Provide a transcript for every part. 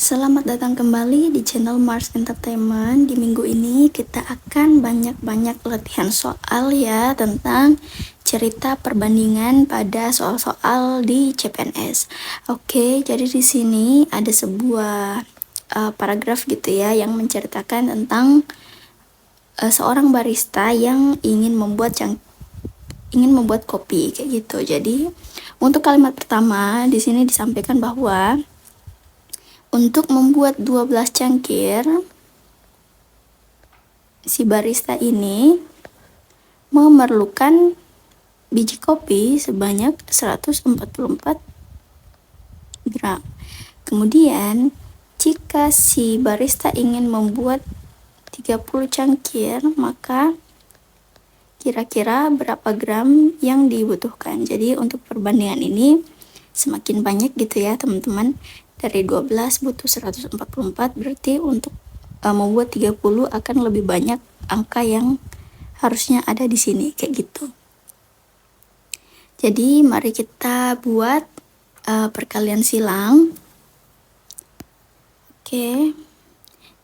Selamat datang kembali di channel Mars Entertainment. Di minggu ini kita akan banyak-banyak latihan soal ya tentang cerita perbandingan pada soal-soal di CPNS. Oke, jadi di sini ada sebuah paragraf gitu ya yang menceritakan tentang seorang barista yang ingin membuat kopi kayak gitu. Jadi untuk kalimat pertama di sini disampaikan bahwa untuk membuat 12 cangkir, si barista ini memerlukan biji kopi sebanyak 144 gram. Kemudian, jika si barista ingin membuat 30 cangkir, maka kira-kira berapa gram yang dibutuhkan. Jadi untuk perbandingan ini semakin banyak gitu ya teman-teman. Dari 12 butuh 144, berarti untuk membuat 30 akan lebih banyak angka yang harusnya ada di sini kayak gitu. Jadi mari kita buat perkalian silang. Oke.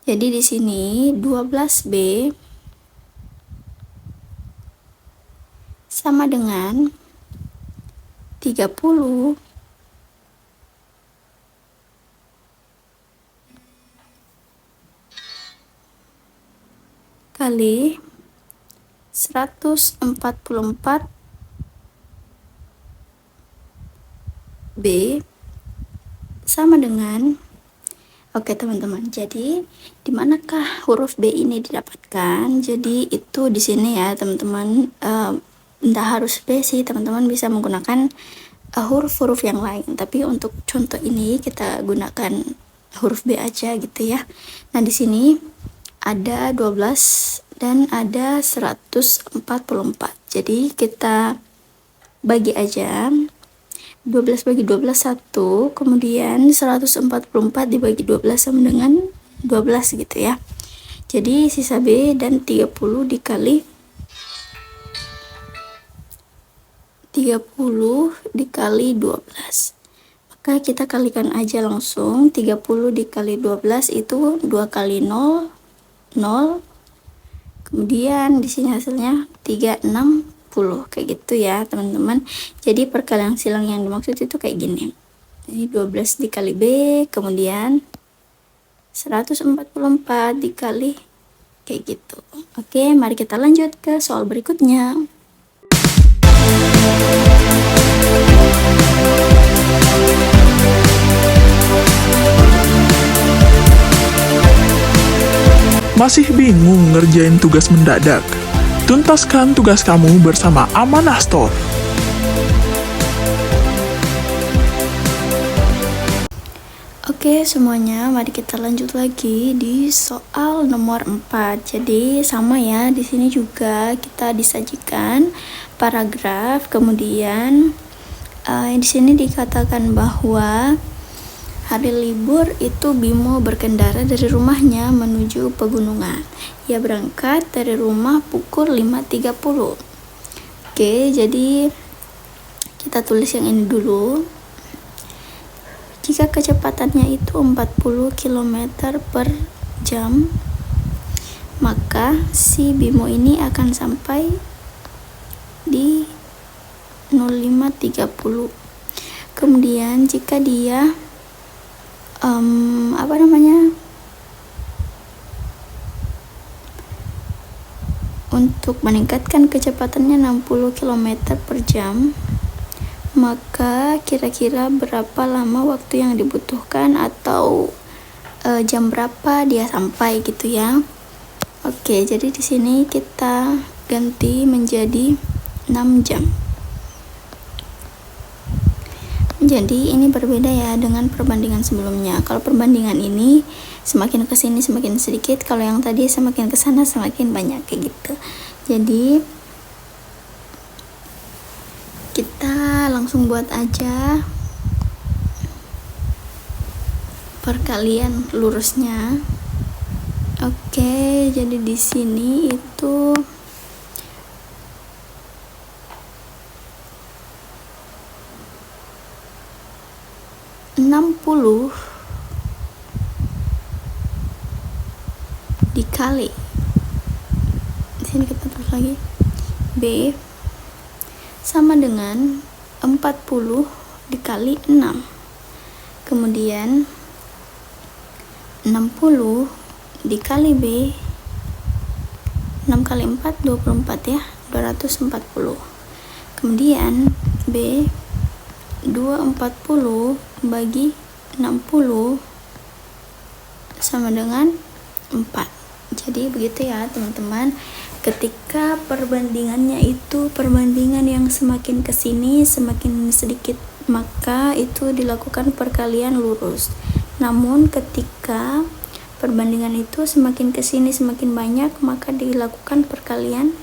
Jadi di sini 12B sama dengan 30 kali 144 B sama dengan, oke teman-teman, jadi dimanakah huruf B ini didapatkan? Jadi itu di sini ya teman-teman, tidak harus B sih, teman-teman bisa menggunakan huruf-huruf yang lain, tapi untuk contoh ini kita gunakan huruf B aja gitu ya. Nah di sini ada 12 dan ada 144, jadi kita bagi aja. 12 bagi 12 1, kemudian 144 dibagi 12 sama dengan 12 gitu ya. Jadi sisa B dan 30 dikali 12, maka kita kalikan aja langsung. 30 dikali 12 itu 2 kali 0, 0. Kemudian di sini hasilnya 360 kayak gitu ya teman-teman. Jadi perkalian silang yang dimaksud itu kayak gini. Ini 12 dikali B, kemudian 144 dikali kayak gitu. Oke, mari kita lanjut ke soal berikutnya. Masih bingung ngerjain tugas mendadak? Tuntaskan tugas kamu bersama Amanah Store. Oke semuanya, mari kita lanjut lagi di soal nomor 4. Jadi sama ya, di sini juga kita disajikan paragraf, kemudian di sini dikatakan bahwa hari libur itu Bimo berkendara dari rumahnya menuju pegunungan. Ia berangkat dari rumah pukul 5.30. Oke, jadi kita tulis yang ini dulu. Jika kecepatannya itu 40 km per jam, maka si Bimo ini akan sampai di 05.30. Kemudian jika dia untuk meningkatkan kecepatannya 60 km per jam, maka kira-kira berapa lama waktu yang dibutuhkan atau jam berapa dia sampai gitu ya. Oke, jadi di sini kita ganti menjadi 6 jam. Jadi ini berbeda ya dengan perbandingan sebelumnya. Kalau perbandingan ini semakin ke sini semakin sedikit, kalau yang tadi semakin ke sana semakin banyak kayak gitu. Jadi kita langsung buat aja perkalian lurusnya. Oke, jadi di sini itu 60 dikali, di sini kita tulis lagi B sama dengan 40 dikali 6. Kemudian 60 dikali B, 6 kali 4 24 ya, 240. Kemudian B 240 bagi 60 sama dengan 4. Jadi begitu ya teman-teman, ketika perbandingannya itu perbandingan yang semakin kesini semakin sedikit, maka itu dilakukan perkalian lurus. Namun ketika perbandingan itu semakin kesini semakin banyak, maka dilakukan perkalian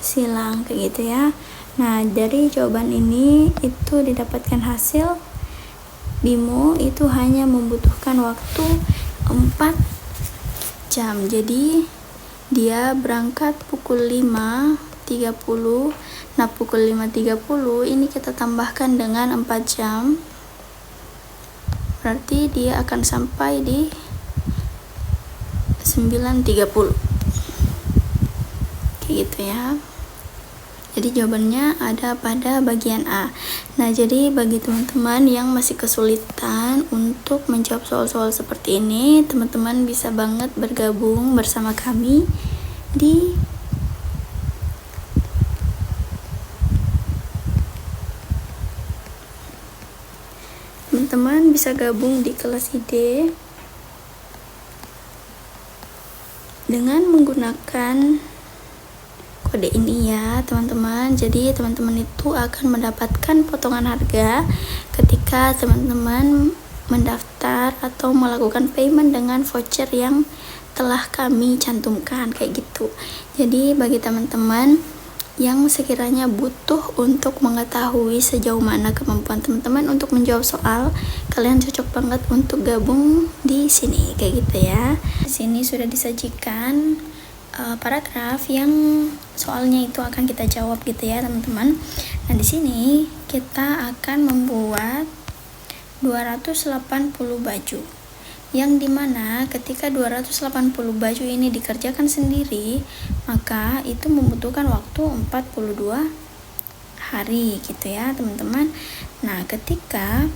silang, kayak gitu ya. Nah, dari jawaban ini itu didapatkan hasil Bimo itu hanya membutuhkan waktu 4 jam. Jadi dia berangkat pukul 5.30. Nah, pukul 5.30 ini kita tambahkan dengan 4 jam, berarti dia akan sampai di 9.30, kayak gitu ya. Jadi jawabannya ada pada bagian A. Nah, jadi bagi teman-teman yang masih kesulitan untuk menjawab soal-soal seperti ini, teman-teman bisa banget bergabung bersama kami di teman-teman bisa gabung di kelas ID dengan menggunakan kode ini ya teman-teman. Jadi teman-teman itu akan mendapatkan potongan harga ketika teman-teman mendaftar atau melakukan payment dengan voucher yang telah kami cantumkan, kayak gitu. Jadi bagi teman-teman yang sekiranya butuh untuk mengetahui sejauh mana kemampuan teman-teman untuk menjawab soal, kalian cocok banget untuk gabung di sini, kayak gitu ya. Di sini sudah disajikan paragraf yang soalnya itu akan kita jawab gitu ya teman-teman. Nah, di sini kita akan membuat 280 baju, yang dimana ketika 280 baju ini dikerjakan sendiri, maka itu membutuhkan waktu 42 hari gitu ya teman-teman. Nah, ketika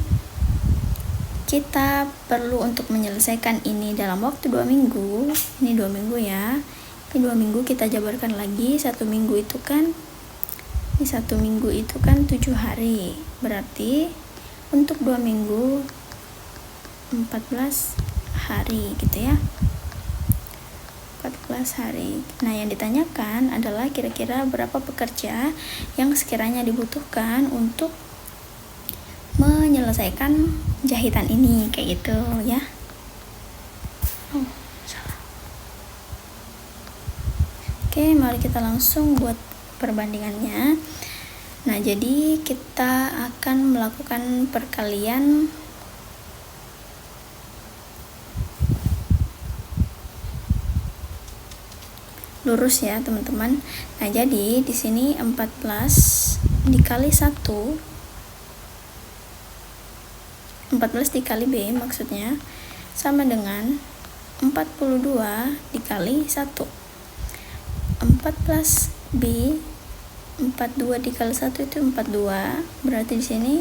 kita perlu untuk menyelesaikan ini dalam waktu 2 minggu, ini 2 minggu ya, ini 2 minggu kita jabarkan lagi, 1 minggu itu kan, ini 1 minggu itu kan 7 hari, berarti untuk 2 minggu 14 hari gitu ya, 14 hari. Nah, yang ditanyakan adalah kira-kira berapa pekerja yang sekiranya dibutuhkan untuk menyelesaikan jahitan ini, kayak gitu ya. Oke, mari kita langsung buat perbandingannya. Nah, jadi kita akan melakukan perkalian lurus ya, teman-teman. Nah, jadi di sini 14 dikali 1, 14 dikali B maksudnya, sama dengan 42 dikali 1. 14B 42 dikali 1 itu 42, berarti di sini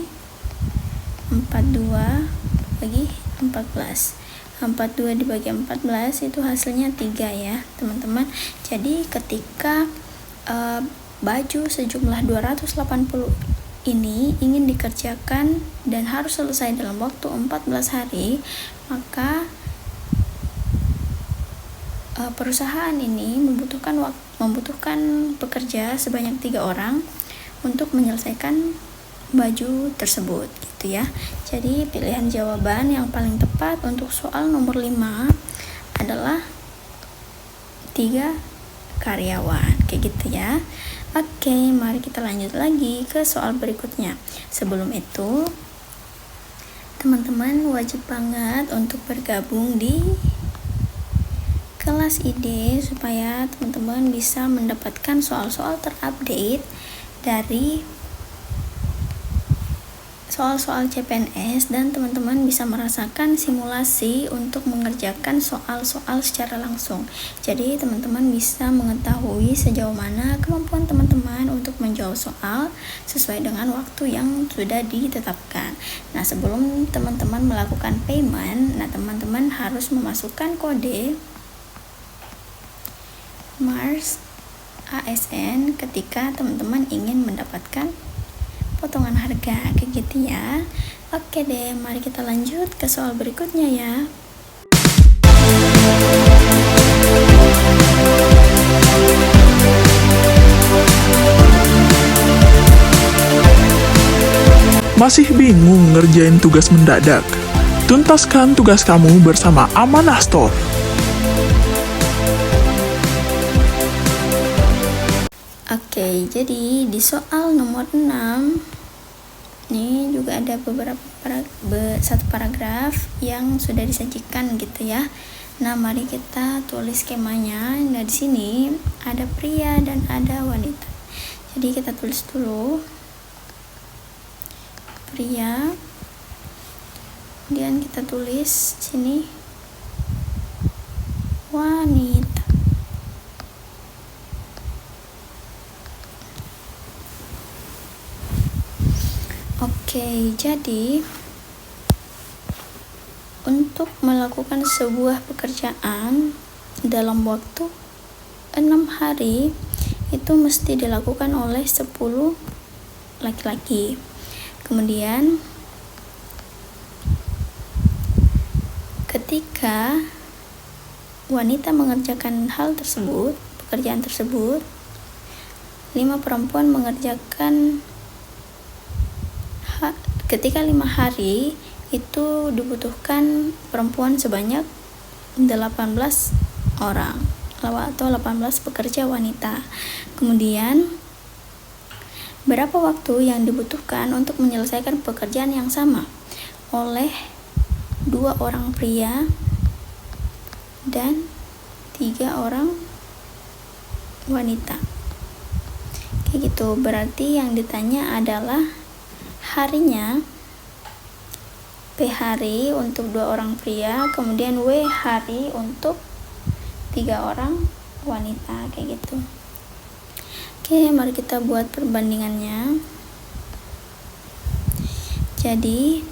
42 bagi 14. 42 dibagi 14 itu hasilnya 3 ya teman-teman. Jadi ketika baju sejumlah 280 ini ingin dikerjakan dan harus selesai dalam waktu 14 hari, maka perusahaan ini membutuhkan pekerja sebanyak 3 orang untuk menyelesaikan baju tersebut gitu ya. Jadi pilihan jawaban yang paling tepat untuk soal nomor 5 adalah 3 karyawan, kayak gitu ya. Oke, mari kita lanjut lagi ke soal berikutnya. Sebelum itu, teman-teman wajib banget untuk bergabung di kelas ID supaya teman-teman bisa mendapatkan soal-soal terupdate dari soal-soal CPNS dan teman-teman bisa merasakan simulasi untuk mengerjakan soal-soal secara langsung. Jadi teman-teman bisa mengetahui sejauh mana kemampuan teman-teman untuk menjawab soal sesuai dengan waktu yang sudah ditetapkan. Nah, sebelum teman-teman melakukan payment, teman-teman harus memasukkan kode Mars ASN ketika teman-teman ingin mendapatkan potongan harga, kayak gitu ya. Oke deh, mari kita lanjut ke soal berikutnya ya. Masih bingung ngerjain tugas mendadak? Tuntaskan tugas kamu bersama Amanah Store. Oke, jadi di soal nomor 6 ini juga ada beberapa satu paragraf yang sudah disajikan gitu ya. Nah, mari kita tulis skemanya. Nah, di sini ada pria dan ada wanita. Jadi kita tulis dulu pria, kemudian kita tulis sini wanita. Oke, jadi untuk melakukan sebuah pekerjaan dalam waktu 6 hari itu mesti dilakukan oleh 10 laki-laki. Kemudian ketika wanita mengerjakan hal tersebut, pekerjaan tersebut, 5 perempuan mengerjakan ketika 5 hari itu dibutuhkan perempuan sebanyak 18 orang atau 18 pekerja wanita. Kemudian berapa waktu yang dibutuhkan untuk menyelesaikan pekerjaan yang sama oleh 2 orang pria dan 3 orang wanita. Kayak gitu, berarti yang ditanya adalah harinya. P hari untuk 2 orang pria, kemudian W hari untuk 3 orang wanita, kayak gitu. Oke, mari kita buat perbandingannya. Jadi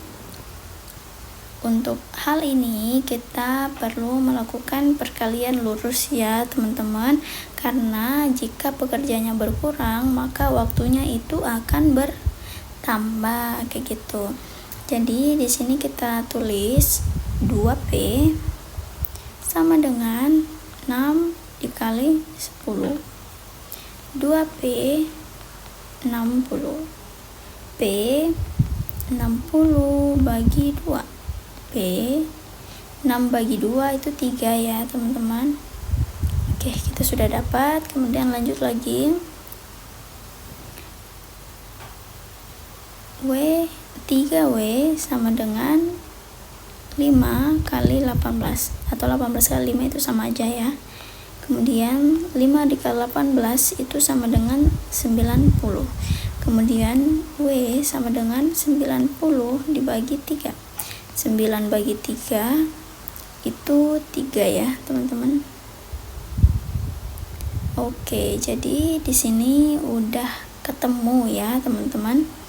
untuk hal ini kita perlu melakukan perkalian lurus ya teman-teman, karena jika pekerjaannya berkurang maka waktunya itu akan bertambah, kayak gitu. Jadi di sini kita tulis 2P sama dengan 6 dikali 10. 2P 60. P 60 bagi 2. P 6 bagi 2 itu 3 ya teman-teman. Oke, kita sudah dapat. Kemudian lanjut lagi. W 3W sama dengan 5 kali 18 atau 18 kali 5 itu sama aja ya. Kemudian 5 dikali 18 itu sama dengan 90. Kemudian W sama dengan 90 dibagi 3. 9 bagi 3 itu 3 ya teman-teman. Oke, jadi di sini udah ketemu ya teman-teman.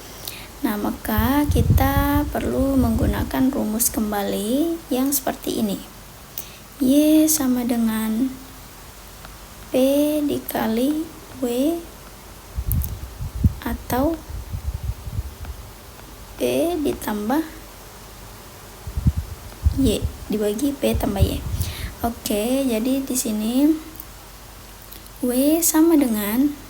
Nah, maka kita perlu menggunakan rumus kembali yang seperti ini. Y sama dengan P dikali W atau P ditambah Y dibagi P tambah Y. Oke, jadi di sini W sama dengan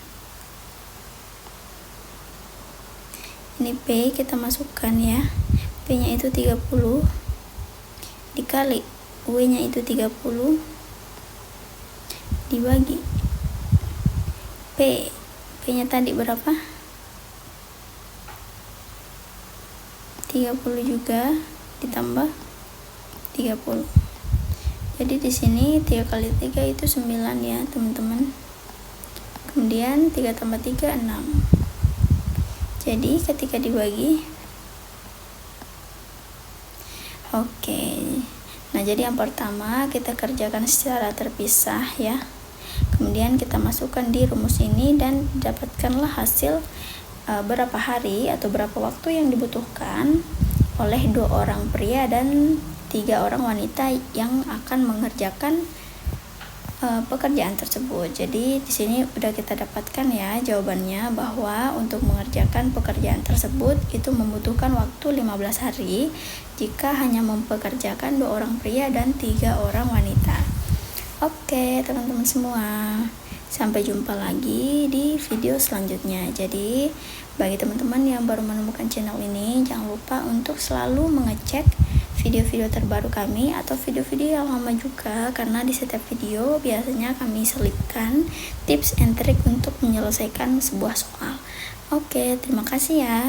ini P kita masukkan ya. P nya itu 30 dikali W nya itu 30 dibagi P nya tadi berapa? 30 juga ditambah 30. Jadi di sini 3 kali 3 itu 9 ya teman-teman. Kemudian 3 tambah 3 6. Jadi ketika dibagi Oke, nah jadi yang pertama kita kerjakan secara terpisah ya, kemudian kita masukkan di rumus ini dan dapatkanlah hasil berapa hari atau berapa waktu yang dibutuhkan oleh 2 orang pria dan 3 orang wanita yang akan mengerjakan pekerjaan tersebut. Jadi di sini udah kita dapatkan ya jawabannya, bahwa untuk mengerjakan pekerjaan tersebut itu membutuhkan waktu 15 hari jika hanya mempekerjakan 2 orang pria dan 3 orang wanita. Oke teman-teman semua, sampai jumpa lagi di video selanjutnya. Jadi bagi teman-teman yang baru menemukan channel ini, jangan lupa untuk selalu mengecek video-video terbaru kami atau video-video yang lama juga, karena di setiap video biasanya kami selipkan tips and trik untuk menyelesaikan sebuah soal. Oke, terima kasih ya.